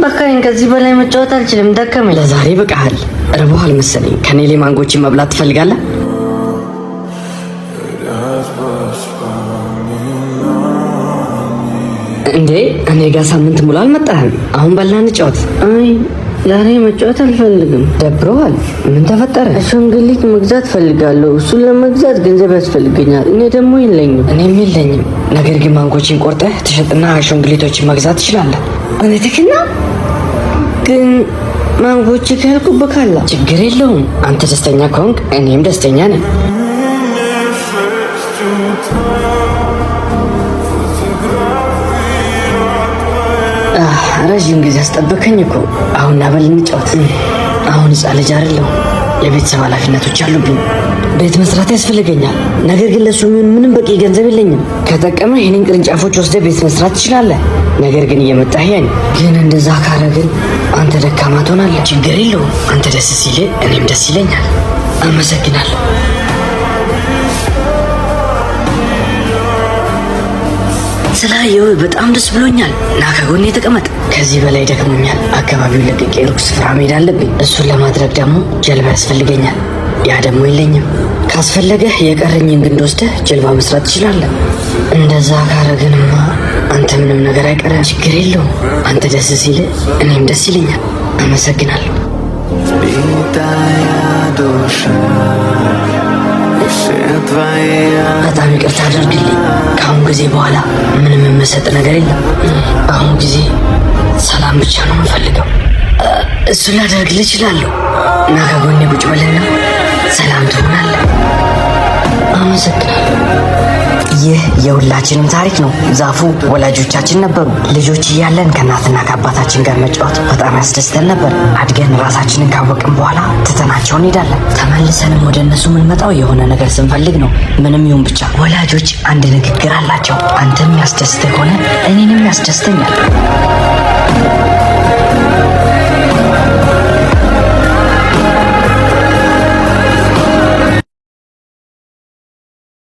በቃ ከዚህ በላይ መጫወት አልችልም፣ ደከመኝ። ለዛሬ በቃሃል። እርቦሃል መሰለኝ። ከኔ ላይ ማንጎችን መብላት ትፈልጋለህ? እንዴ እኔ ጋር ሳምንት ሙሉ አልመጣህም። አሁን በላን እንጫወት። አይ ዛሬ መጫወት አልፈልግም። ደብሮሃል? ምን ተፈጠረ? አሻንጉሊት መግዛት ፈልጋለሁ። እሱን ለመግዛት ገንዘብ ያስፈልገኛል። እኔ ደግሞ የለኝም። እኔም የለኝም። ነገር ግን ማንጎችን ቆርጠህ ትሸጥና አሻንጉሊቶችን መግዛት ትችላለህ። እውነትህን ነው? ግን ማንጎች ካልኩብካላ ችግር የለውም። አንተ ደስተኛ ከሆንክ እኔም ደስተኛ ነኝ። ረዥም ጊዜ አስጠበከኝ እኮ። አሁን ናበል እንጫወት። አሁን ሕፃን ልጅ አይደለሁ። የቤተሰብ ኃላፊነቶች አሉብኝ። ቤት መስራት ያስፈልገኛል። ነገር ግን ለሱ ምንም በቂ ገንዘብ የለኝም። ከጠቀመ ይህንን ቅርንጫፎች ወስደህ ቤት መስራት ትችላለህ። ነገር ግን እየመጣህ ያኝ ግን እንደዛ ካረግን አንተ ደካማ ትሆናለህ። ችግር የለውም። አንተ ደስ ሲል እኔም ደስ ይለኛል። አመሰግናለሁ። ስላየው በጣም ደስ ብሎኛል። ና ከጎኔ ተቀመጥ። ከዚህ በላይ ደክሞኛል። አካባቢውን ለቅቄ ሩቅ ስፍራ መሄድ አለብኝ። እሱን ለማድረግ ደግሞ ጀልባ ያስፈልገኛል። ያ ደግሞ የለኝም። ካስፈለገህ የቀረኝን ግንድ ወስደህ ጀልባ መስራት ትችላለህ። እንደዛ ካረግንማ አንተ ምንም ነገር አይቀርም። ችግር የለውም። አንተ ደስ ሲል እኔም ደስ ይለኛል። አመሰግናለሁ። በጣም ይቅርታ አድርግልኝ። ከአሁን ጊዜ በኋላ ምንም የምሰጥ ነገር የለም። አሁን ጊዜ ሰላም ብቻ ነው የምፈልገው። እሱን ላደርግልህ እችላለሁ። እና ከጎኔ ቁጭ በልና ሰላም ትሆናለህ። አመሰግናለሁ። ይህ የሁላችንም ታሪክ ነው። ዛፉ ወላጆቻችን ነበሩ። ልጆች እያለን ከእናትና ከአባታችን ጋር መጫወት በጣም ያስደስተን ነበር። አድገን ራሳችንን ካወቅን በኋላ ትተናቸው እንሄዳለን። ተመልሰንም ወደ እነሱ የምንመጣው የሆነ ነገር ስንፈልግ ነው። ምንም ይሁን ብቻ ወላጆች አንድ ንግግር አላቸው። አንተም ያስደስትህ ከሆነ እኔንም ያስደስተኛል።